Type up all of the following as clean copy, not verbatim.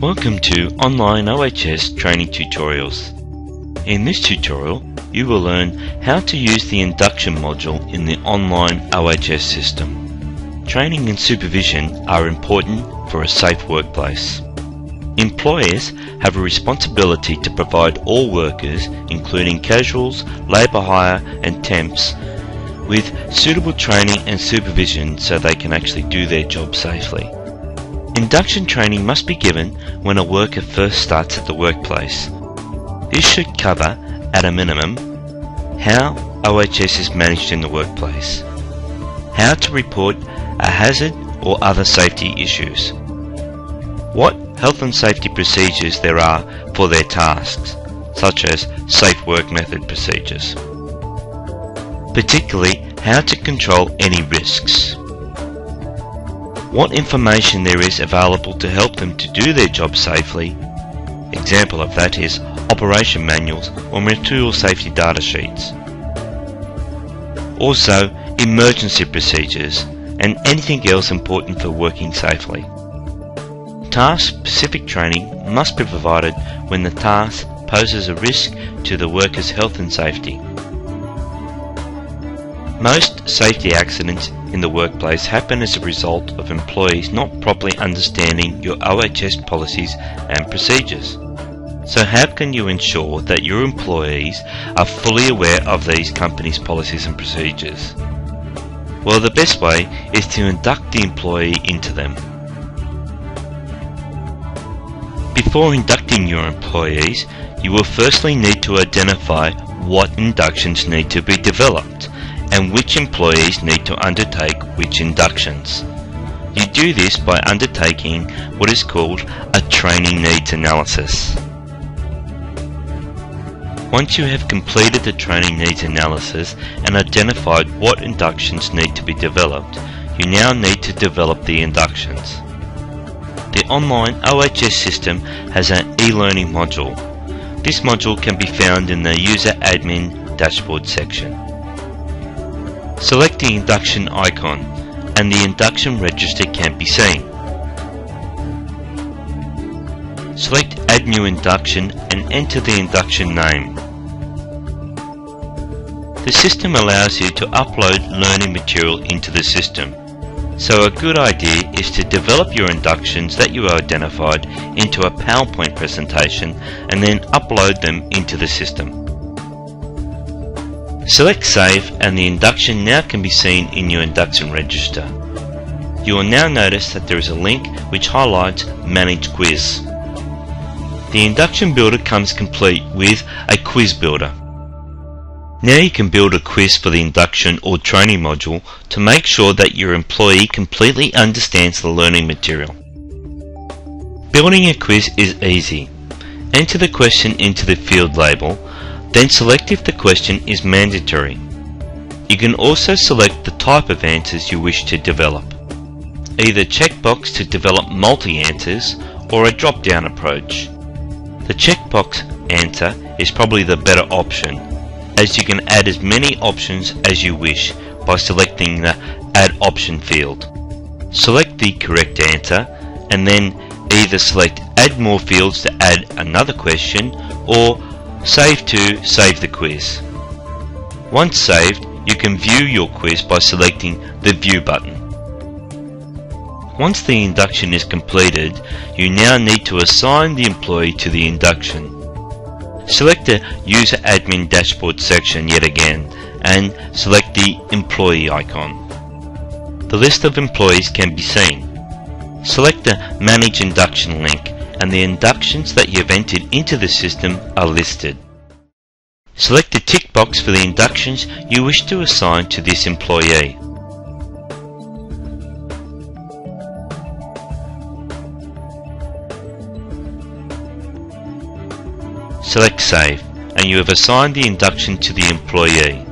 Welcome to Online OHS Training Tutorials. In this tutorial, you will learn how to use the induction module in the Online OHS system. Training and supervision are important for a safe workplace. Employers have a responsibility to provide all workers, including casuals, labour hire and temps, with suitable training and supervision so they can actually do their job safely. Induction training must be given when a worker first starts at the workplace. This should cover, at a minimum, how OHS is managed in the workplace, how to report a hazard or other safety issues, what health and safety procedures there are for their tasks, such as safe work method procedures, particularly how to control any risks, what information there is available to help them to do their job safely. Example of that is operation manuals or material safety data sheets. Also, emergency procedures and anything else important for working safely. Task-specific training must be provided when the task poses a risk to the worker's health and safety. Most safety accidents in the workplace happen as a result of employees not properly understanding your OHS policies and procedures. So how can you ensure that your employees are fully aware of these company's policies and procedures? Well, the best way is to induct the employee into them. Before inducting your employees, you will firstly need to identify what inductions need to be developed and which employees need to undertake which inductions. You do this by undertaking what is called a training needs analysis. Once you have completed the training needs analysis and identified what inductions need to be developed, you now need to develop the inductions. The Online OHS system has an e-learning module. This module can be found in the User Admin Dashboard section. Select the induction icon and the induction register can be seen. Select Add New Induction and enter the induction name. The system allows you to upload learning material into the system, so a good idea is to develop your inductions that you identified into a PowerPoint presentation and then upload them into the system. Select Save and the induction now can be seen in your induction register. You will now notice that there is a link which highlights Manage Quiz. The induction builder comes complete with a quiz builder. Now you can build a quiz for the induction or training module to make sure that your employee completely understands the learning material. Building a quiz is easy. Enter the question into the field label, then select if the question is mandatory. You can also select the type of answers you wish to develop. Either checkbox to develop multi-answers or a drop-down approach. The checkbox answer is probably the better option, as you can add as many options as you wish by selecting the Add Option field. Select the correct answer and then either select Add More fields to add another question or Save to save the quiz. Once saved, you can view your quiz by selecting the View button. Once the induction is completed, you now need to assign the employee to the induction. Select the User Admin Dashboard section yet again and select the Employee icon. The list of employees can be seen. Select the Manage Induction link and the inductions that you have entered into the system are listed. Select the tick box for the inductions you wish to assign to this employee. Select Save and you have assigned the induction to the employee.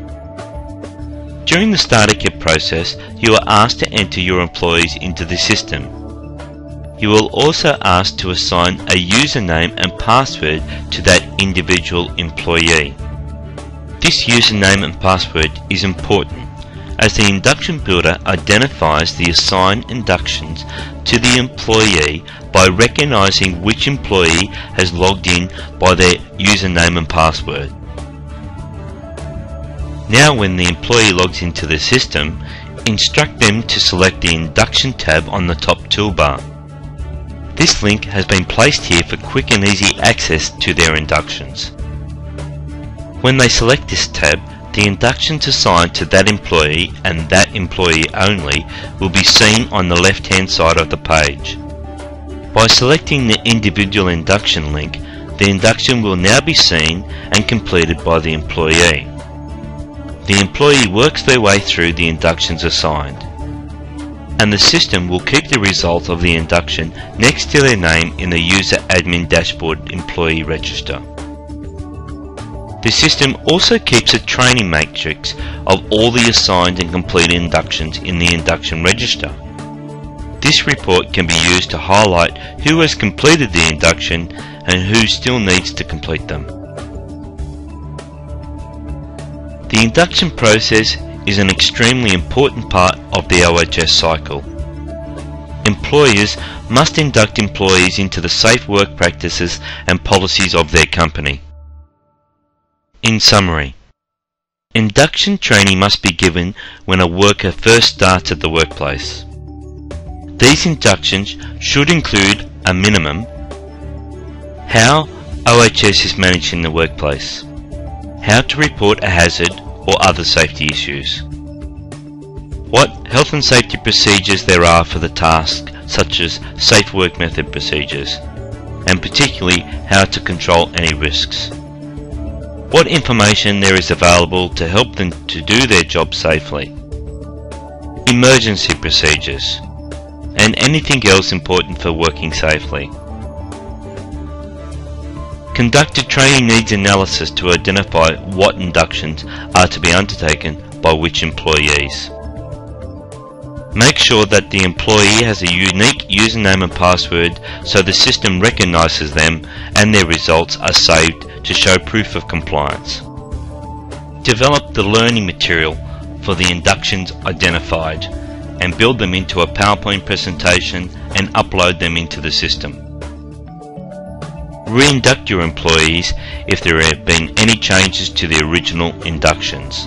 During the starter kit process, you are asked to enter your employees into the system. You will also ask to assign a username and password to that individual employee. This username and password is important as the induction builder identifies the assigned inductions to the employee by recognizing which employee has logged in by their username and password. Now when the employee logs into the system, instruct them to select the Induction tab on the top toolbar. This link has been placed here for quick and easy access to their inductions. When they select this tab, the inductions assigned to that employee and that employee only will be seen on the left-hand side of the page. By selecting the individual induction link, the induction will now be seen and completed by the employee. The employee works their way through the inductions assigned, and the system will keep the result of the induction next to their name in the User Admin Dashboard Employee Register. The system also keeps a training matrix of all the assigned and completed inductions in the induction register. This report can be used to highlight who has completed the induction and who still needs to complete them. The induction process is an extremely important part of the OHS cycle. Employers must induct employees into the safe work practices and policies of their company. In summary, induction training must be given when a worker first starts at the workplace. These inductions should include a minimum: how OHS is managed in the workplace, how to report a hazard or other safety issues, what health and safety procedures there are for the task, such as safe work method procedures, and particularly how to control any risks, what information there is available to help them to do their job safely, emergency procedures, and anything else important for working safely. Conducted training needs analysis to identify what inductions are to be undertaken by which employees. Make sure that the employee has a unique username and password so the system recognizes them and their results are saved to show proof of compliance. Develop the learning material for the inductions identified and build them into a PowerPoint presentation and upload them into the system. Reinduct your employees if there have been any changes to the original inductions.